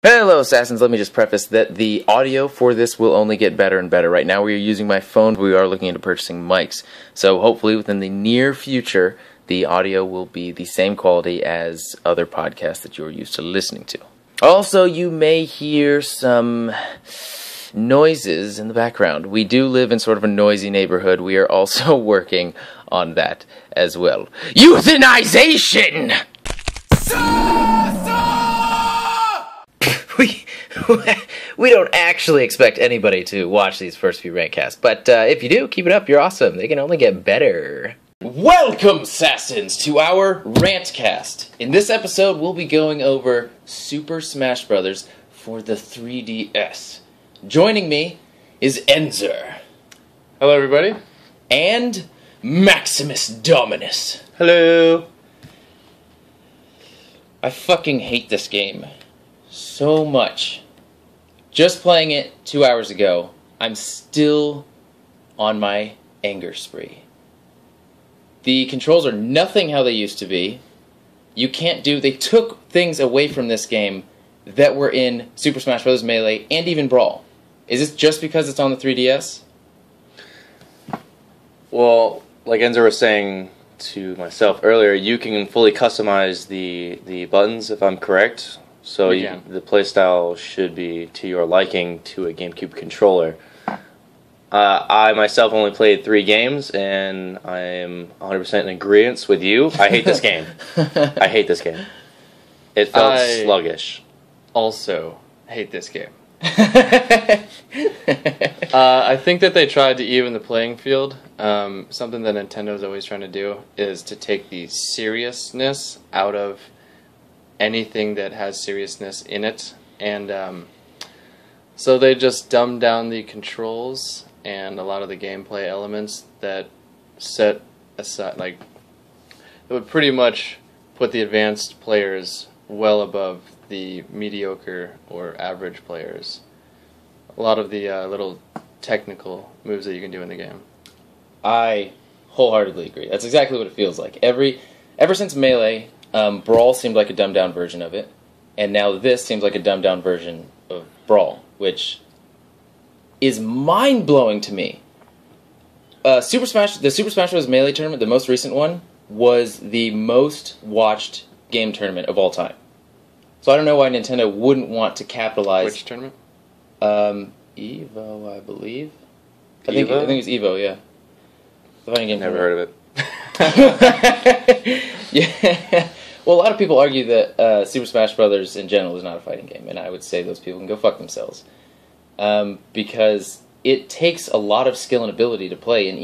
Hello Assassins, let me just preface that the audio for this will only get better and better. Right now we are using my phone, we are looking into purchasing mics. So hopefully within the near future, the audio will be the same quality as other podcasts that you're used to listening to. Also, you may hear some noises in the background. We do live in sort of a noisy neighborhood. We are also working on that as well. Euthanization! We don't actually expect anybody to watch these first few Rantcasts, but if you do, keep it up, you're awesome. They can only get better. Welcome, Assassins, to our Rantcast. In this episode, we'll be going over Super Smash Bros. For the 3DS. Joining me is Enzer. Hello, everybody. And Maximus Dominus. Hello. I fucking hate this game so much. Just playing it 2 hours ago, I'm still on my anger spree. The controls are nothing how they used to be. They took things away from this game that were in Super Smash Bros. Melee and even Brawl. Is this just because it's on the 3DS? Well, like Enzer was saying to myself earlier, you can fully customize the buttons, if I'm correct. So the playstyle should be to your liking to a GameCube controller. I myself only played 3 games, and I am 100% in agreement with you. I hate this game. I hate this game. It felt sluggish. Also hate this game. I think that they tried to even the playing field. Something that Nintendo's always trying to do is to take the seriousness out of anything that has seriousness in it, and so they just dumbed down the controls and a lot of the gameplay elements that set aside, like, it would pretty much put the advanced players well above the mediocre or average players. A lot of the little technical moves that you can do in the game. I wholeheartedly agree. That's exactly what it feels like. Ever since Melee, Brawl seemed like a dumbed-down version of it, and now this seems like a dumbed-down version of Brawl, which is mind-blowing to me. The Super Smash Bros. Melee tournament, the most recent one, was the most watched game tournament of all time. So I don't know why Nintendo wouldn't want to capitalize. Which tournament? Evo, I believe. I think it's Evo, yeah. The fighting game. Never heard of it. Yeah. Well, a lot of people argue that Super Smash Bros. In general is not a fighting game, and I would say those people can go fuck themselves. Because it takes a lot of skill and ability to play, and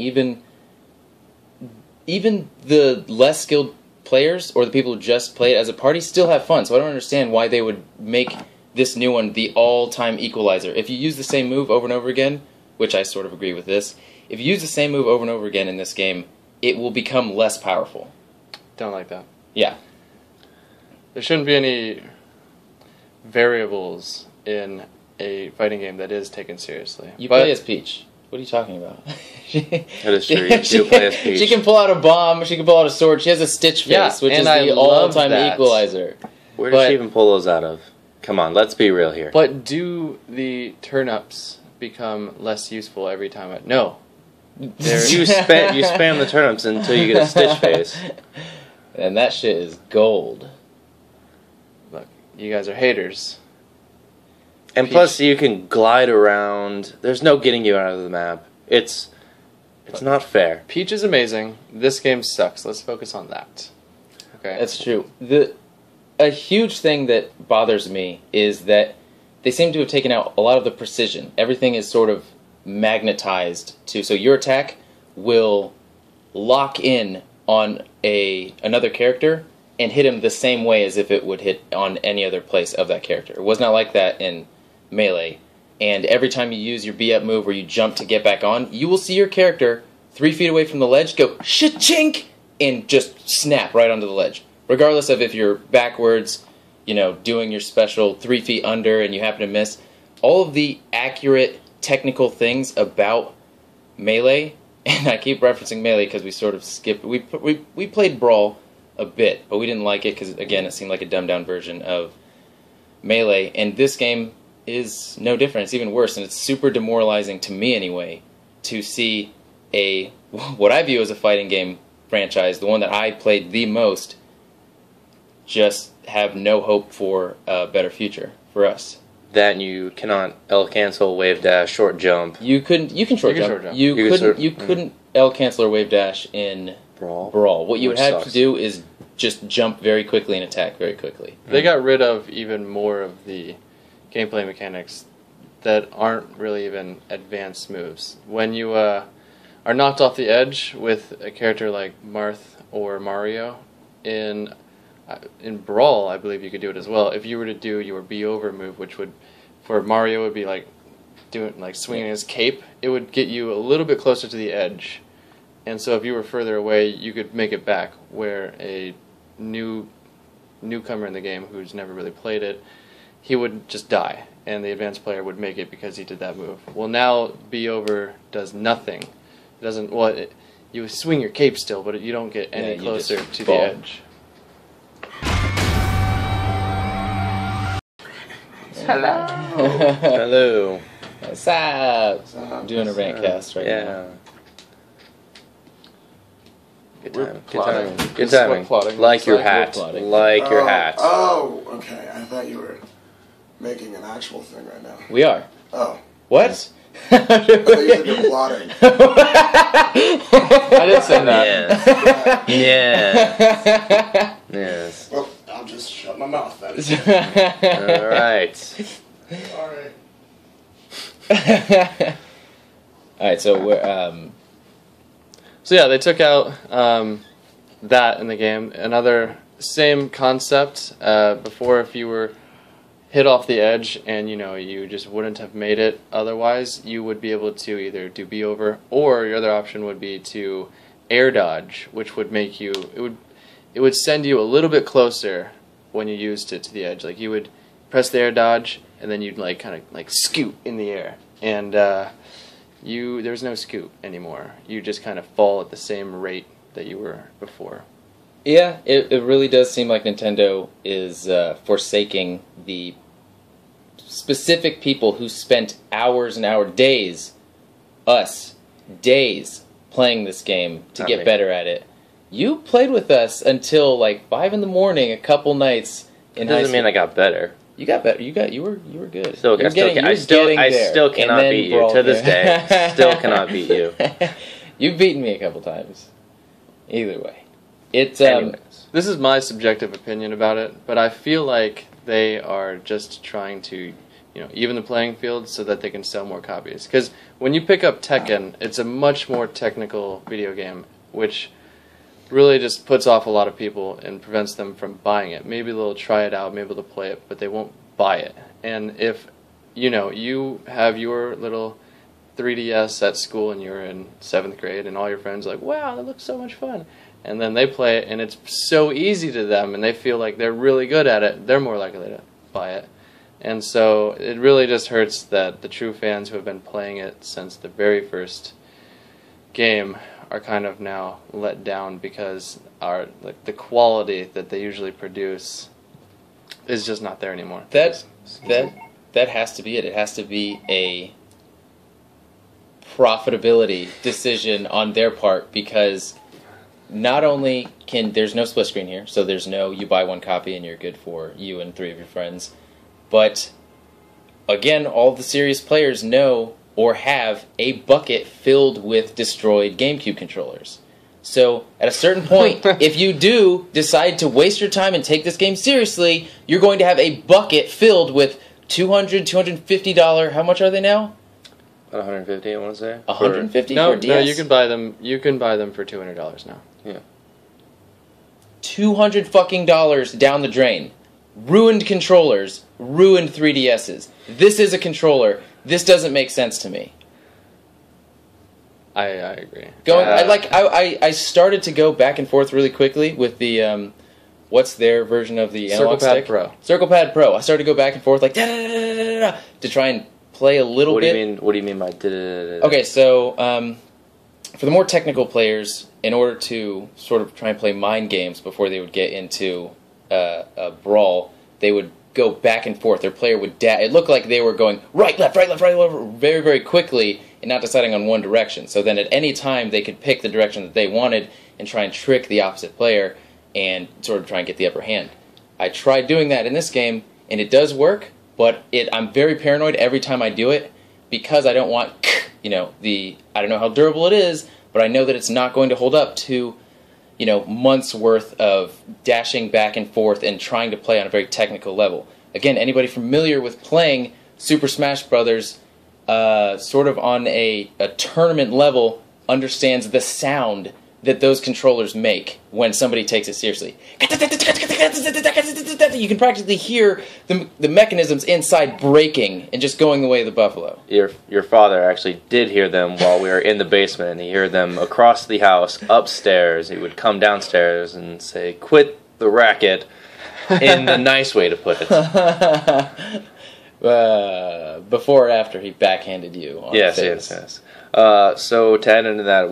even the less skilled players, or the people who just play it as a party, still have fun. So I don't understand why they would make this new one the all-time equalizer. If you use the same move over and over again, which I sort of agree with this, if you use the same move over and over again in this game, it will become less powerful. Don't like that. Yeah. There shouldn't be any variables in a fighting game that is taken seriously. You play as Peach. What are you talking about? That is true. You do play as Peach. She can pull out a bomb, she can pull out a sword, she has a Stitch face, which is the all-time equalizer. Where does she even pull those out of? Come on, let's be real here. But do the turnips become less useful every time? No. You spam the turnips until you get a Stitch face. And that shit is gold. Look, you guys are haters. And plus, you can glide around. There's no getting you out of the map. It's not fair. Peach is amazing. This game sucks. Let's focus on that. Okay. That's true. A huge thing that bothers me is that they seem to have taken out a lot of the precision. Everything is sort of magnetized so your attack will lock in on another character and hit him the same way as if it would hit on any other place of that character. It was not like that in Melee. And every time you use your B-up move or you jump to get back on, you will see your character 3 feet away from the ledge go shit-chink and just snap right onto the ledge. Regardless of if you're backwards, doing your special 3 feet under and you happen to miss. All of the accurate technical things about Melee, and I keep referencing Melee because we sort of skipped. We played Brawl a bit, but we didn't like it because, again, it seemed like a dumbed-down version of melee, and this game is no different. It's even worse, and it's super demoralizing to me anyway to see what I view as a fighting game franchise, the one that I played the most, just have no hope for a better future for us. That you cannot L cancel, wave dash, short jump. You can short jump. You couldn't L cancel or wave dash in Brawl. What you would have to do is just jump very quickly and attack very quickly. They got rid of even more of the gameplay mechanics that aren't really even advanced moves. When you are knocked off the edge with a character like Marth or Mario, in Brawl, I believe you could do it as well. If you were to do your be over move, which would, for Mario, would be like swinging his cape, it would get you a little bit closer to the edge. And so if you were further away, you could make it back, where a newcomer in the game who's never really played it, he would just die, and the advanced player would make it because he did that move. Well, now be over does nothing. It doesn't. Well, you swing your cape still, but you don't get any closer to the edge. Hello. Hello. What's up? I'm doing a Rantcast right now. Good timing. Like your hat. Like your hat. Oh, okay. I thought you were making an actual thing right now. We are. Oh. What? I thought you said you're plotting. I didn't say that. Yeah. Yes. Well, I'll just shut my mouth then. All right. All right. All right. So we're So yeah, they took out that in the game. Another same concept. Before, if you were hit off the edge and you just wouldn't have made it otherwise, you would be able to either do be over, or your other option would be to air dodge, which would make you it would send you a little bit closer when you used it to the edge. Like you would press the air dodge and then you'd kind of scoot in the air, and there's no scoot anymore. You just kind of fall at the same rate that you were before. Yeah, it really does seem like Nintendo is forsaking the specific people who spent hours and hours, days playing this game to get better at it. You played with us until 5 in the morning a couple nights in high school. Doesn't mean I got better. You got better. You were good. I still cannot beat you to this day. Still cannot beat you. You've beaten me a couple times. Either way, it's This is my subjective opinion about it, but I feel like they are just trying to, even the playing field so that they can sell more copies. Because when you pick up Tekken, it's a much more technical video game, which really just puts off a lot of people and prevents them from buying it. Maybe they'll try it out, maybe they'll play it, but they won't buy it. And if, you have your little 3DS at school and you're in 7th grade and all your friends are like, wow, that looks so much fun. And then they play it and it's so easy to them and they feel like they're really good at it, they're more likely to buy it. And so it really just hurts that the true fans who have been playing it since the very first game are kind of now let down because the quality that they usually produce is just not there anymore. That has to be it. It has to be a profitability decision on their part, because not only there's no split screen here, so there's no you buy one copy and you're good for you and 3 of your friends, but again, all the serious players know or have a bucket filled with destroyed GameCube controllers. So, at a certain point, if you do decide to waste your time and take this game seriously, you're going to have a bucket filled with $200, $250, how much are they now? About 150, I want to say. 150 no, for DS? No, you can buy them. You can buy them for $200 now. Yeah. $200 fucking down the drain. Ruined controllers, ruined 3DSs. This is a controller. This doesn't make sense to me. I agree. I started to go back and forth really quickly with the what's their version of the analog stick? Circle Pad Pro. I started to go back and forth to try and play a little bit. What do you mean by da-da-da-da-da? Okay, so for the more technical players, in order to sort of try and play mind games before they would get into a brawl, they would go back and forth. Their player would it looked like they were going right, left, very, very quickly and not deciding on one direction. So then at any time they could pick the direction that they wanted and try and trick the opposite player and sort of try and get the upper hand. I tried doing that in this game, and it does work, but I'm very paranoid every time I do it because I don't want, I don't know how durable it is, but I know that it's not going to hold up to, months worth of dashing back and forth and trying to play on a very technical level. Again, anybody familiar with playing Super Smash Brothers sort of on a tournament level understands the sound that those controllers make when somebody takes it seriously. You can practically hear the mechanisms inside breaking and just going the way of the buffalo. Your father actually did hear them while we were in the basement, and he heard them across the house, upstairs. He would come downstairs and say, "Quit the racket," in the nice way to put it. Before or after he backhanded you on the face. Yes. So to add into that,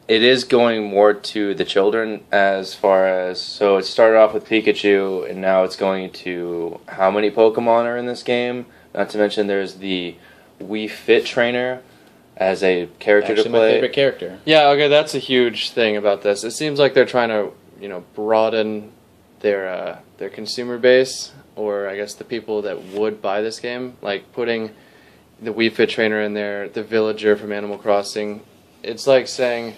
it is going more to the children as far as, so it started off with Pikachu and now it's going to how many Pokemon are in this game. Not to mention there's the Wii Fit trainer as a character to play. My favorite character. Yeah, okay, that's a huge thing about this. It seems like they're trying to, broaden their consumer base, or I guess the people that would buy this game, like putting the Wii Fit trainer in there, the villager from Animal Crossing. It's like saying,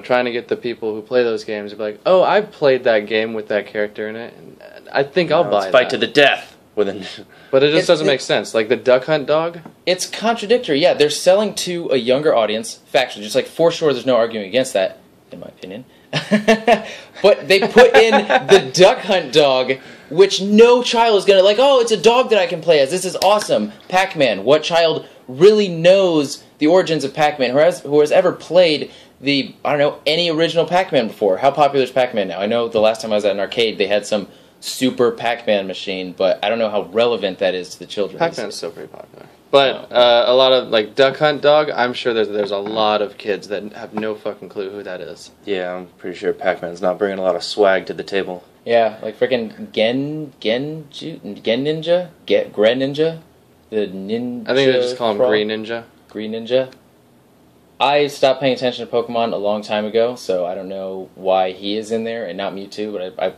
trying to get the people who play those games to be like, oh, I've played that game with that character in it, and I think I'll buy that. Fight to the death with But it just doesn't make sense. Like the Duck Hunt dog? It's contradictory. Yeah, they're selling to a younger audience, factually. Just like, for sure, there's no arguing against that, in my opinion. But they put in the Duck Hunt dog, which no child is going to oh, it's a dog that I can play as. This is awesome. Pac-Man. What child really knows the origins of Pac-Man, who has ever played any original Pac-Man before? How popular is Pac-Man now? I know the last time I was at an arcade, they had some super Pac-Man machine, but I don't know how relevant that is to the children. Pac-Man's still pretty popular. But a lot of, Duck Hunt dog, I'm sure there's a lot of kids that have no fucking clue who that is. Yeah, I'm pretty sure Pac-Man's not bringing a lot of swag to the table. Yeah, like freaking Gren Ninja? The ninja. I think they just call him Green Ninja. Green Ninja. I stopped paying attention to Pokemon a long time ago, so I don't know why he is in there and not Mewtwo, but I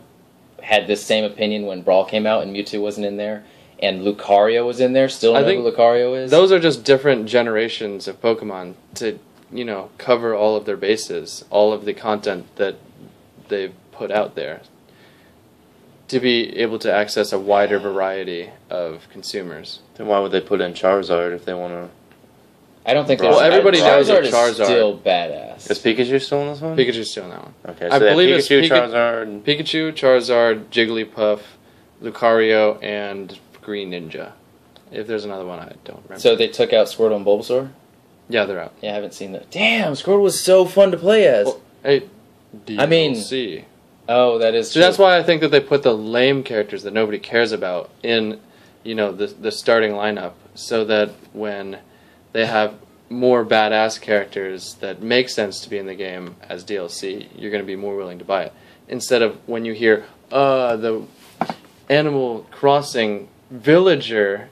had this same opinion when Brawl came out and Mewtwo wasn't in there, and Lucario was in there. Still don't know who Lucario is. Those are just different generations of Pokemon to, cover all of their bases, all of the content that they've put out there, to be able to access a wider variety of consumers. Then why would they put in Charizard if they want to? I don't think. Well, everybody knows that Charizard is still badass. Is Pikachu still in this one? Pikachu's still in that one. Okay, so I believe it's Charizard, Charizard, Jigglypuff, Lucario, and Green Ninja. If there's another one, I don't remember. So they took out Squirtle and Bulbasaur? Yeah, they're out. Yeah, I haven't seen that. Damn, Squirtle was so fun to play as. Well, hey, DLC. Oh, that is true. So that's why I think that they put the lame characters that nobody cares about in, the starting lineup, so that when they have more badass characters that make sense to be in the game as DLC, you're going to be more willing to buy it. Instead of when you hear, the Animal Crossing villager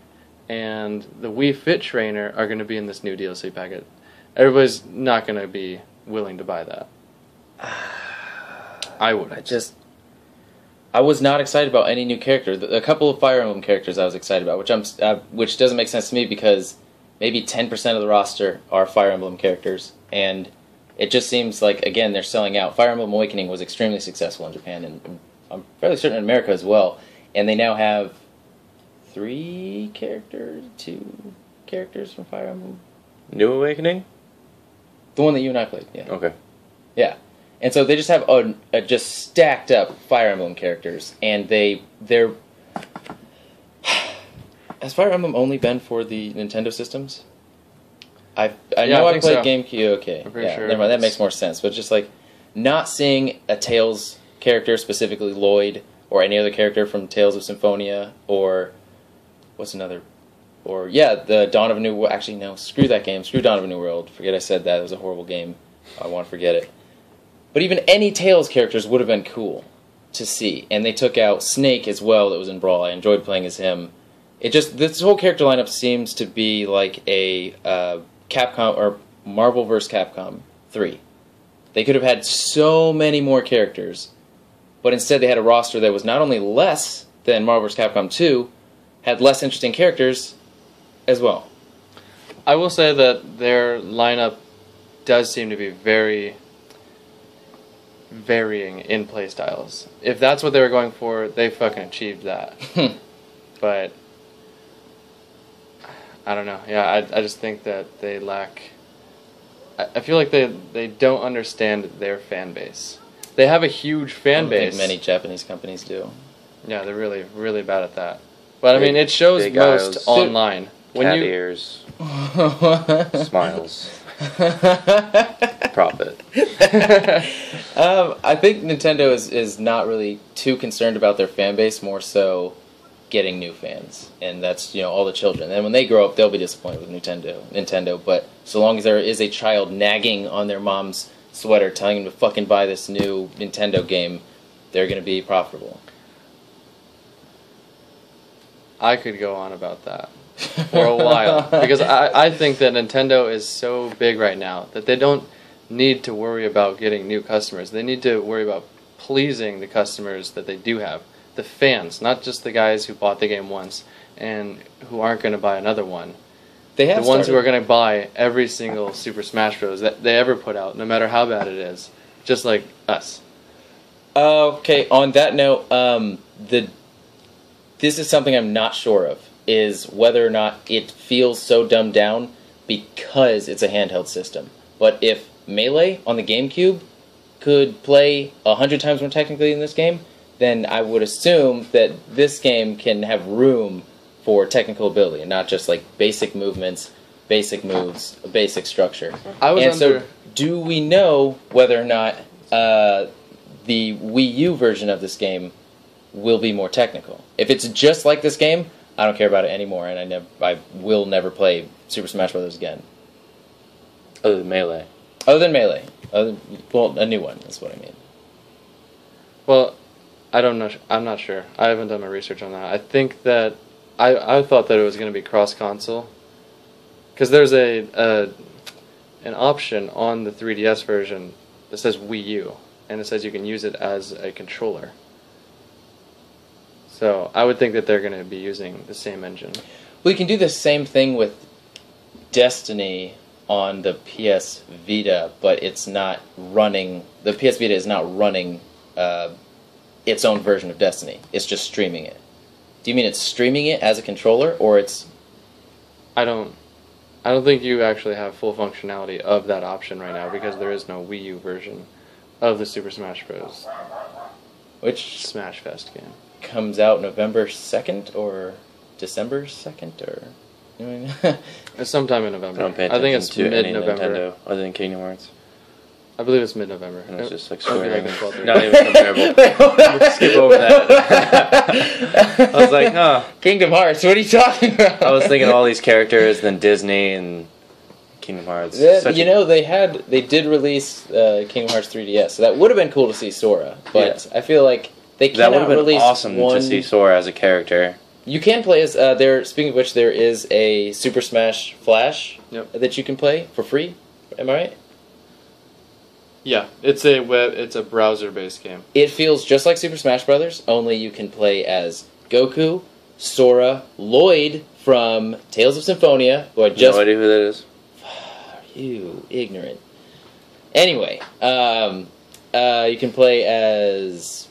and the Wii Fit trainer are going to be in this new DLC packet. Everybody's not going to be willing to buy that. I would. I was not excited about any new character. A couple of Fire Emblem characters I was excited about, which doesn't make sense to me because maybe 10% of the roster are Fire Emblem characters, and it just seems like, again, they're selling out. Fire Emblem Awakening was extremely successful in Japan, and I'm fairly certain in America as well, and they now have 2 characters from Fire Emblem. New Awakening? The one that you and I played, yeah. Okay. Yeah. And so they just have a just stacked up Fire Emblem characters, and they're... Has Fire Emblem only been for the Nintendo systems? I know I played so. GameCube. Okay, I'm pretty sure. Never mind. That makes more sense. But just not seeing a Tails character, specifically Lloyd, or any other character from Tales of Symphonia, or what's another? Or the Dawn of a New World. Actually, no. Screw that game. Screw Dawn of a New World. Forget I said that. It was a horrible game. I want to forget it. But even any Tails characters would have been cool. to see. And they took out Snake as well that was in Brawl. I enjoyed playing as him. This whole character lineup seems to be like a Capcom or Marvel vs. Capcom 3. They could have had so many more characters, but instead they had a roster that was not only less than Marvel vs. Capcom 2, had less interesting characters as well. I will say that their lineup does seem to be very varying in playstyles. If that's what they were going for, they fucking achieved that. But I don't know. Yeah, I just think that they lack... I feel like they don't understand their fan base. They have a huge fan base. I think many Japanese companies do. Yeah, they're really, really bad at that. But I mean, it shows most eyes, online. Cat ears, smiles, profit. I think Nintendo is not really too concerned about their fan base, more so getting new fans, and that's all the children. And when they grow up, they'll be disappointed with Nintendo. But so long as there is a child nagging on their mom's sweater, telling them to fucking buy this new Nintendo game, they're going to be profitable. I could go on about that for a while because I think that Nintendo is so big right now that they don't need to worry about getting new customers. They need to worry about pleasing the customers that they do have. The fans, not just the guys who bought the game once and who aren't going to buy another one. The ones who are going to buy every single Super Smash Bros. That they ever put out, no matter how bad it is, just like us. Okay, on that note, this is something I'm not sure of, is whether or not it feels so dumbed down because it's a handheld system. But if Melee on the GameCube could play 100 times more technically in this game, then I would assume that this game can have room for technical ability and not just like basic movements, basic moves, a basic structure. So do we know whether or not the Wii U version of this game will be more technical? If it's just like this game, I don't care about it anymore, and I will never play Super Smash Bros. Again. Other than Melee. Well, a new one is what I mean. Well, I don't know. I'm not sure. I haven't done my research on that. I think that I thought that it was going to be cross-console because there's an option on the 3DS version that says Wii U, and it says you can use it as a controller. So I would think that they're going to be using the same engine. Well, you can do the same thing with Destiny on the PS Vita, but it's not running. The PS Vita is not running its own version of Destiny. It's just streaming it. Do you mean it's streaming it as a controller, or it's... I don't think you actually have full functionality of that option right now because there is no Wii U version of the Super Smash Bros. Which Smash Fest game comes out November 2nd or December 2nd or... It's sometime in November. I think it's mid-November. Other than Kingdom Hearts. I believe it's mid-November. And it's just like Square Enix. Not even comparable. Skip over that. I was like, huh. Kingdom Hearts, what are you talking about? I was thinking all these characters, then Disney and Kingdom Hearts. They did release Kingdom Hearts 3DS, so that would have been cool to see Sora. But I feel like they cannot release one... That would have been awesome to see Sora as a character. You can play as... speaking of which, there is a Super Smash Flash that you can play for free. Am I right? Yeah, it's a browser-based game. It feels just like Super Smash Brothers, only you can play as Goku, Sora, Lloyd from Tales of Symphonia, who I just... No idea who that is. You ignorant. Anyway, you can play as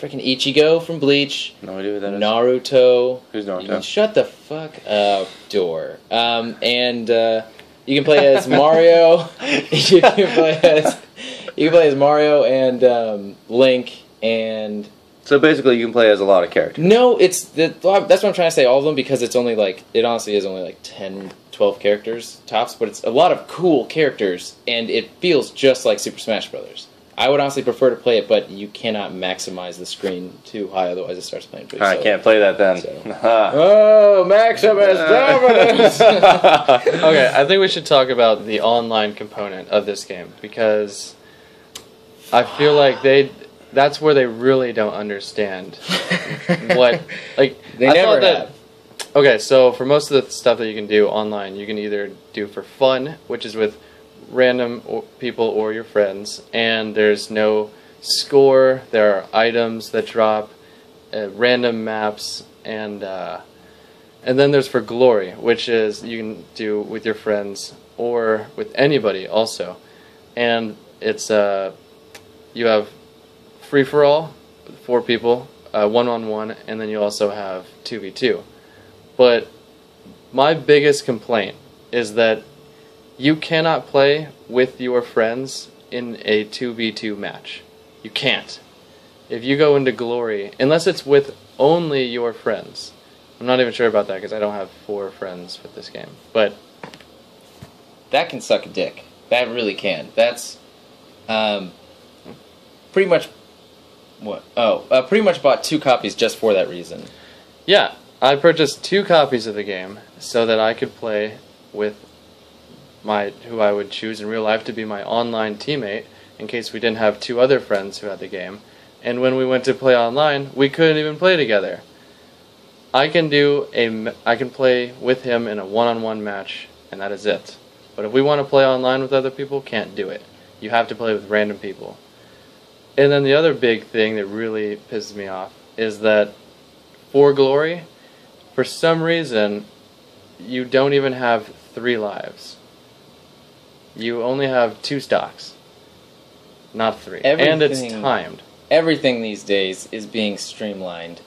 freaking Ichigo from Bleach. No idea who that is. Naruto. Who's Naruto? Shut the fuck up, door. And you can play as Mario. You can play as Mario and Link and... So basically you can play as a lot of characters. No, that's what I'm trying to say, all of them, because it's only like... It honestly is only like 10, 12 characters tops, but it's a lot of cool characters, and it feels just like Super Smash Brothers. I would honestly prefer to play it, but you cannot maximize the screen too high, otherwise it starts playing pretty slow. I can't play that then. So. Oh, Maximus Dominus! Okay, I think we should talk about the online component of this game, because I feel like that's where they really don't understand what, like, They I never thought that, have. okay, so for most of the stuff that you can do online, you can either do for fun, which is with random people or your friends, and there's no score, there are items that drop, random maps, and then there's for glory, which is you can do with your friends or with anybody also, and it's you have free for all, 4 people, 1-on-1, and then you also have 2v2. But my biggest complaint is that you cannot play with your friends in a 2v2 match. You can't. If you go into glory, unless it's with only your friends. I'm not even sure about that because I don't have 4 friends with this game. But that can suck a dick. That really can. That's pretty much what? Oh, pretty much bought 2 copies just for that reason. yeah, I purchased 2 copies of the game so that I could play with who I would choose in real life to be my online teammate in case we didn't have 2 other friends who had the game. And when we went to play online, we couldn't even play together. I can play with him in a 1-on-1 match, and that is it. But if we want to play online with other people, can't do it. You have to play with random people. And then the other big thing that really pisses me off is that for glory, for some reason, you don't even have 3 lives. You only have 2 stocks, not 3. And it's timed. Everything these days is being streamlined.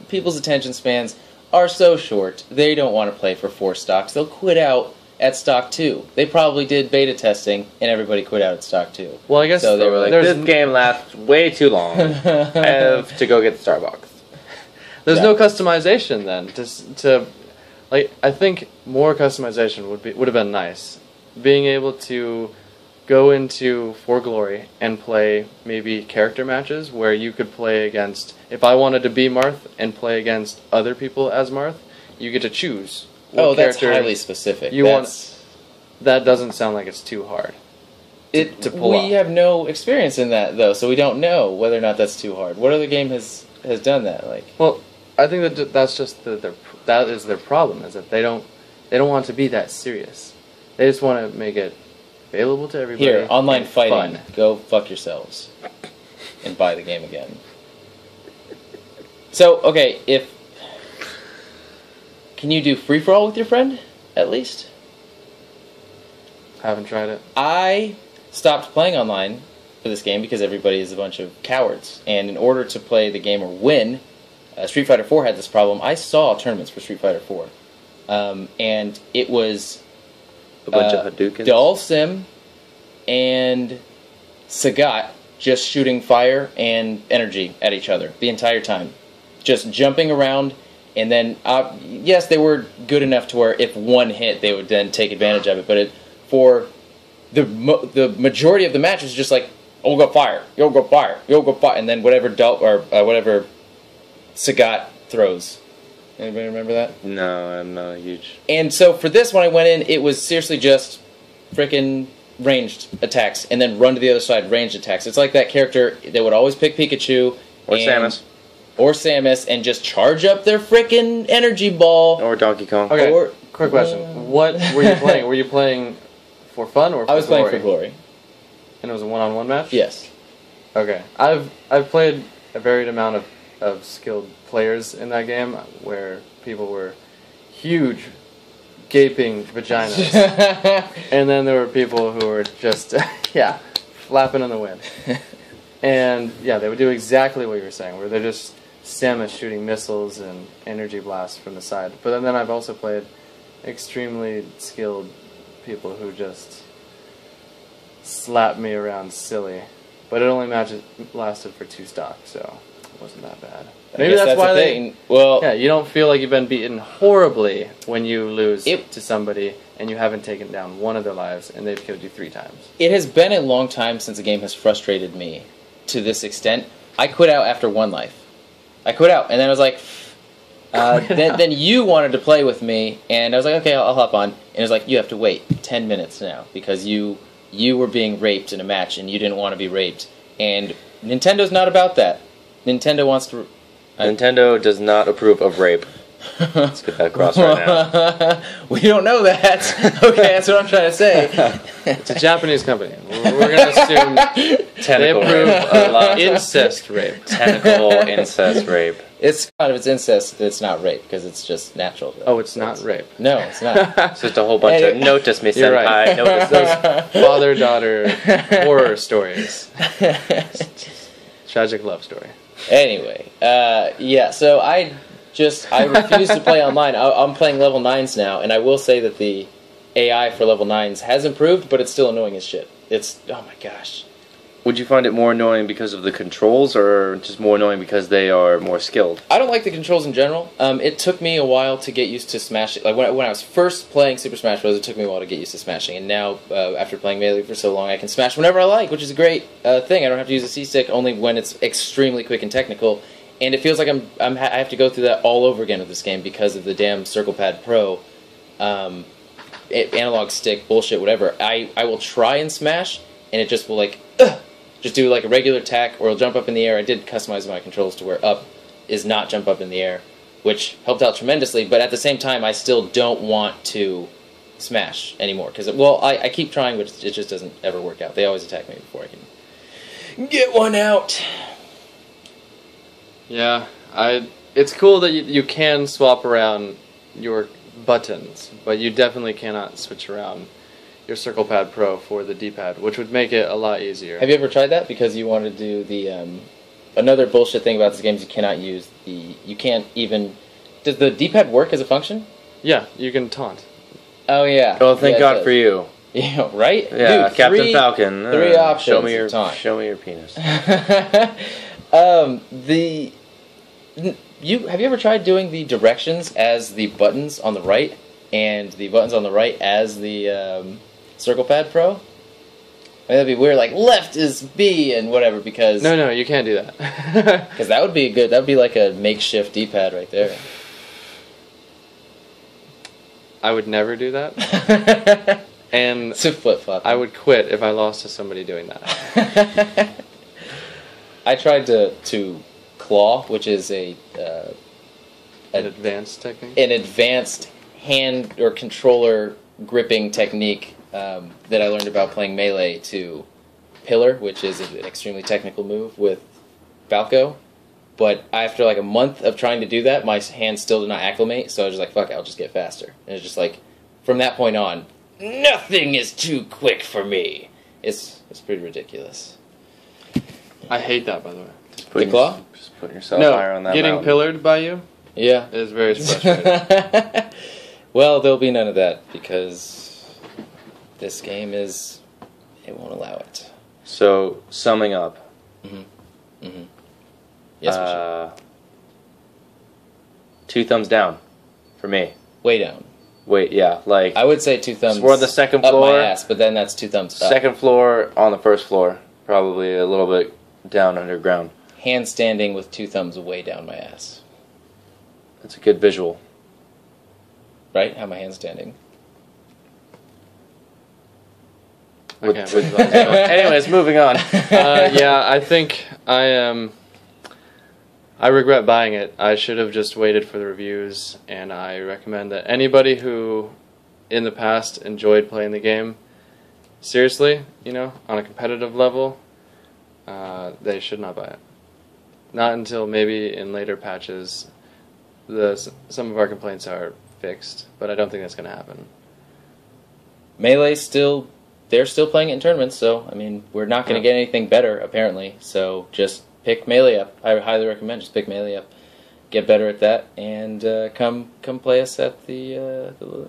People's attention spans are so short, they don't want to play for 4 stocks. They'll quit out at stock 2. They probably did beta testing, and everybody quit out at stock 2. Well, I guess So they were like, this game lasts way too long. I have to go get the Starbucks. There's no customization then. I think more customization would have been nice. Being able to go into For Glory and play maybe character matches where you could play against, if I wanted to be Marth and play against other people as Marth, you get to choose what that's character highly specific. That doesn't sound like it's too hard to pull off. We have no experience in that, though, so we don't know whether or not that's too hard. What other game has done that? Like, well, I think that's just that is their problem, is that they don't want it to be that serious. They just want to make it available to everybody. here, online fighting. Fun. Go fuck yourselves and buy the game again. So, okay, can you do free for all with your friend at least? Haven't tried it. I stopped playing online for this game because everybody is a bunch of cowards, and in order to play the game or win, Street Fighter 4 had this problem. I saw tournaments for Street Fighter 4, and it was A bunch of Hadoukens. Dalsim and Sagat just shooting fire and energy at each other the entire time. Just jumping around, and then, yes, they were good enough to where if one hit, they would then take advantage of it, but for the majority of the match was just like, oh, go fire, you'll go fire, you'll go fire, and then whatever whatever Sagat throws. Anybody remember that? No, I'm not huge. And so for this, when I went in, it was seriously just frickin' ranged attacks, and then run to the other side, ranged attacks. It's like that character that would always pick Pikachu. Or Samus. Or Samus, and just charge up their frickin' energy ball. Or Donkey Kong. Okay, quick question. What were you playing? Were you playing for fun or for glory? I was playing for glory. And it was a 1-on-1 match? Yes. Okay. I've played a varied amount of skilled players in that game where people were huge, gaping vaginas. And then there were people who were just, flapping in the wind. And, yeah, they would do exactly what you were saying, where they're just Samus shooting missiles and energy blasts from the side. But then I've also played extremely skilled people who just slap me around silly. But it only lasted for 2 stocks, so it wasn't that bad. Maybe that's why well, you don't feel like you've been beaten horribly when you lose to somebody and you haven't taken down one of their lives and they've killed you 3 times. It has been a long time since a game has frustrated me to this extent. I quit out after 1 life. I quit out, and then I was like, then you wanted to play with me, and I was like, okay, I'll hop on. And it was like, you have to wait 10 minutes now because you were being raped in a match and you didn't want to be raped. And Nintendo's not about that. Nintendo wants to... Nintendo does not approve of rape. Let's get that across right now. We don't know that. Okay, that's what I'm trying to say. It's a Japanese company. We're going to assume they approve incest rape. Tentacle incest rape. It's incest. It's not rape because it's just natural. Oh, it's not rape. No, it's not. It's just a whole bunch of notice me, You're senpai. right. Notice Those father-daughter horror stories. Tragic love story. Anyway, yeah. So I refuse to play online. I'm playing level 9s now, and I will say that the AI for level 9s has improved, but it's still annoying as shit. It's, oh my gosh. Would you find it more annoying because of the controls, or just more annoying because they are more skilled? I don't like the controls in general. It took me a while to get used to smashing. Like when I was first playing Super Smash Bros., it took me a while to get used to smashing, and now after playing Melee for so long, I can smash whenever I like, which is a great thing. I don't have to use a C-stick only when it's extremely quick and technical. And it feels like I have to go through that all over again with this game because of the damn Circle Pad Pro, analog stick bullshit, whatever. I will try and smash, and it just will just do like a regular attack, or it'll jump up in the air. I did customize my controls to where up is not jump up in the air, which helped out tremendously. But at the same time, I still don't want to smash anymore because I keep trying, but it just doesn't ever work out. They always attack me before I can get one out. Yeah, it's cool that you can swap around your buttons, but you definitely cannot switch around your Circle Pad Pro for the D-pad, which would make it a lot easier. Have you ever tried that? Because you want to do the another bullshit thing about this game is you cannot use you can't even. Does the D-pad work as a function? Yeah, you can taunt. Oh yeah. Oh, thank God for you. Yeah, right? Yeah, Dude, Captain Falcon. Three options. Show me your penis. Have you ever tried doing the directions as the buttons on the right and the buttons on the right as the Circle Pad Pro? I mean, that'd be weird. Like left is B and whatever because no, you can't do that. Because that would be good. That would be like a makeshift D-pad right there. I would never do that. And it's a flip-flop. I would quit if I lost to somebody doing that. I tried to claw, which is an advanced technique? An advanced hand or controller gripping technique that I learned about playing Melee, to Pillar, which is an extremely technical move with Falco. But after like a month of trying to do that, my hands still did not acclimate, so I was just like, fuck it, I'll just get faster. And it's just like, from that point on, nothing is too quick for me. It's pretty ridiculous. I hate that, by the way. Just putting yourself higher on that getting mountain. pillared by you? Yeah. Is very frustrating. Well, there'll be none of that, because this game it won't allow it. So, summing up. Yes, for sure. 2 thumbs down for me. Way down. Wait, yeah, like I would say 2 thumbs we're on the second up floor. my ass, but then that's 2 thumbs up. Second floor on the first floor, probably a little bit down underground. Handstanding with 2 thumbs way down my ass. That's a good visual. Right? How am I handstanding? Anyways, moving on. Yeah, I think I regret buying it. I should have just waited for the reviews, and I recommend that anybody who in the past enjoyed playing the game, seriously, on a competitive level, they should not buy it. Not until maybe in later patches some of our complaints are fixed, but I don't think that's going to happen. Melee they're still playing it in tournaments, so, I mean, we're not going to get anything better, apparently, so just pick Melee up. I highly recommend just pick Melee up. Get better at that, and come play us at the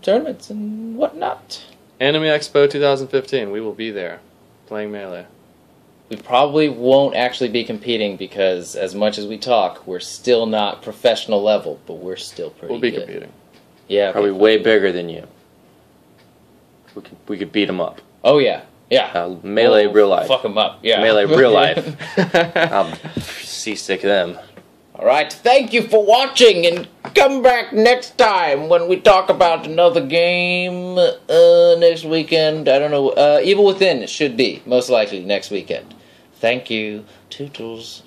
tournaments and whatnot. Anime Expo 2015, we will be there, playing Melee. We probably won't actually be competing because, as much as we talk, we're still not professional level, but we're still pretty good. We'll be competing. Yeah, probably way bigger than you. We could beat them up. Oh yeah, yeah. Melee real life. Fuck them up. Yeah. Melee real life. I'll seasick them. All right. Thank you for watching, and come back next time when we talk about another game next weekend. I don't know. Evil Within should be most likely next weekend. Thank you. Tootles.